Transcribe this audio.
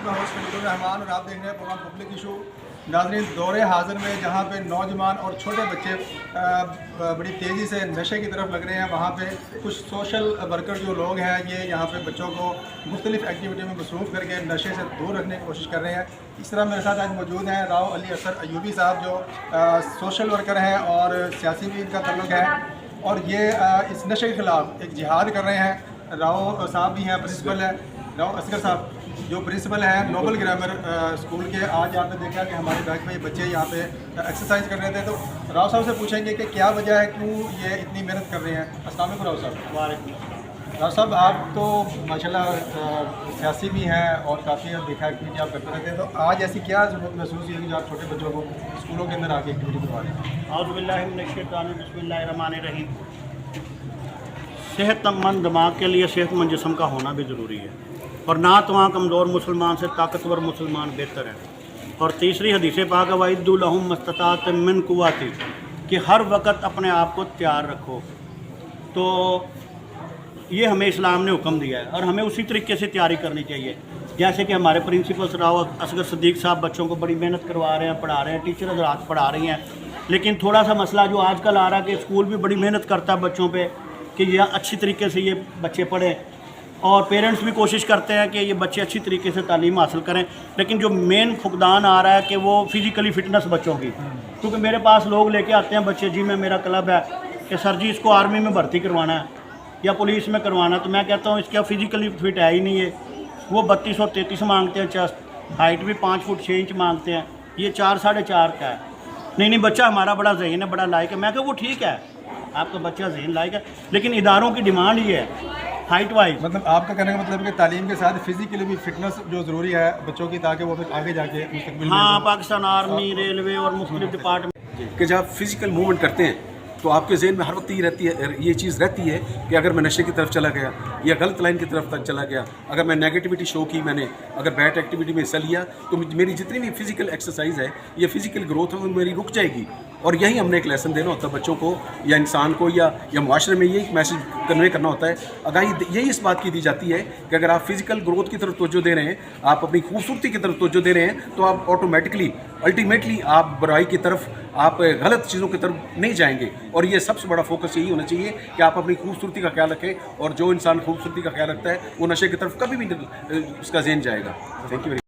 میں ہوسٹ خلیل الرحمان اور آپ دیکھ رہے ہیں پروگرام پبلک ایشو۔ ناظرین، دور حاضر میں جہاں پہ نوجوان اور چھوٹے بچے بڑی تیزی سے نشے کی طرف لگ رہے ہیں، وہاں پہ کچھ سوشل ورکر جو لوگ ہیں یہ یہاں پہ بچوں کو مختلف ایکٹیویٹی میں مصروف کر کے نشے سے دور رکھنے کی کوشش کر رہے ہیں۔ اس طرح میرے ساتھ آج موجود ہیں راؤ علی اصغر ایوبی صاحب، جو سوشل ورکر ہیں اور سیاسی بھی ان کا تعلق ہے، اور یہ اس نشے کے خلاف ایک جہاد کر رہے ہیں۔ راؤ صاحب بھی ہیں، پرنسپل ہیں، راؤ اصغر صاحب جو پرنسپل ہیں نوبل گرامر اسکول کے۔ آج آپ نے دیکھا کہ ہمارے بیچ میں یہ بچے یہاں پہ ایکسرسائز کر رہے تھے، تو راؤ صاحب سے پوچھیں گے کہ کیا وجہ ہے، کیوں یہ اتنی محنت کر رہے ہیں۔ السلام علیکم راؤ صاحب۔ وعلیکم السلام۔ راؤ صاحب، آپ تو ماشاءاللہ سیاسی بھی ہیں اور کافی دیکھا ایکٹیویٹی آپ کرتے رہتے ہیں، تو آج ایسی کیا ضرورت محسوس ہوئی ہے کہ جو آپ چھوٹے بچوں کو اسکولوں کے اندر آ کے ایکٹیویٹی کروا رہے ہیں؟ اعوذ باللہ من الشیطان الرجیم، بسم اللہ الرحمن الرحیم۔ صحت مند دماغ کے لیے صحت مند جسم کا ہونا بھی ضروری ہے، اور نہ تو کمزور مسلمان سے طاقتور مسلمان بہتر ہے۔ اور تیسری حدیث پاک وَإِدُّوا لَهُم مَّا اسْتَطَعْتُم مِّن قُوَّةٍ، کہ ہر وقت اپنے آپ کو تیار رکھو۔ تو یہ ہمیں اسلام نے حکم دیا ہے اور ہمیں اسی طریقے سے تیاری کرنی چاہیے، جیسے کہ ہمارے پرنسپل راؤ اصغر صدیق صاحب بچوں کو بڑی محنت کروا رہے ہیں، پڑھا رہے ہیں، ٹیچر حضرات پڑھا رہی ہیں۔ لیکن تھوڑا سا مسئلہ جو آج کل آ رہا ہے کہ اسکول بھی بڑی محنت کرتا ہے بچوں پہ کہ یہ اچھی طریقے سے یہ بچے پڑھیں، اور پیرنٹس بھی کوشش کرتے ہیں کہ یہ بچے اچھی طریقے سے تعلیم حاصل کریں، لیکن جو مین فقدان آ رہا ہے کہ وہ فزیکلی فٹنس بچوں کی۔ کیونکہ میرے پاس لوگ لے کے آتے ہیں بچے، جی میں میرا کلب ہے کہ سر جی اس کو آرمی میں بھرتی کروانا ہے یا پولیس میں کروانا ہے، تو میں کہتا ہوں اس کا فزیکلی فٹ ہے ہی نہیں ہے۔ وہ 32 اور 33 مانگتے ہیں چیسٹ، ہائٹ بھی 5 فٹ 6 انچ مانگتے ہیں، یہ 4 ساڑھے 4 کا ہے۔ نہیں بچہ ہمارا بڑا ذہین ہے، بڑا لائق ہے۔ میں کہ وہ ٹھیک ہے، آپ کا بچہ ذہین لائق ہے، لیکن اداروں کی ڈیمانڈ یہ ہے ہائٹ وائز۔ مطلب آپ کا کہنے کا مطلب ہے کہ تعلیم کے ساتھ فزیکلی بھی فٹنس جو ضروری ہے بچوں کی، تاکہ وہ پھر آگے جا کے مستقبل میں ہاں، پاکستان آرمی، ریلوے اور مختلف ڈپارٹمنٹ کہ جب آپ فزیکل موومنٹ کرتے ہیں تو آپ کے ذہن میں ہر وقت یہ چیز رہتی ہے کہ اگر میں نشے کی طرف چلا گیا یا غلط لائن کی طرف چلا گیا، اگر میں نیگیٹیوٹی شو کی، میں نے اگر بیڈ ایکٹیویٹی میں حصہ لیا، تو میری جتنی بھی فزیکل ایکسرسائز ہے یا فزیکل گروتھ ہے وہ میری رک جائے گی۔ اور یہی ہم نے ایک لیسن دینا ہوتا ہے بچوں کو یا انسان کو یا معاشرے میں، یہی ایک میسج کنوے کرنا ہوتا ہے، آگاہی یہی اس بات کی دی جاتی ہے کہ اگر آپ فزیکل گروتھ کی طرف توجہ دے رہے ہیں، آپ اپنی خوبصورتی کی طرف توجہ دے رہے ہیں، تو آپ آٹومیٹکلی الٹیمیٹلی آپ برائی کی طرف، آپ غلط چیزوں کی طرف نہیں جائیں گے۔ اور یہ سب سے بڑا فوکس یہی ہونا چاہیے کہ آپ اپنی خوبصورتی کا خیال رکھیں، اور جو انسان خوبصورتی کا خیال رکھتا ہے وہ نشے کی طرف کبھی بھی اس کا ذہن جائے گا۔ Thank you.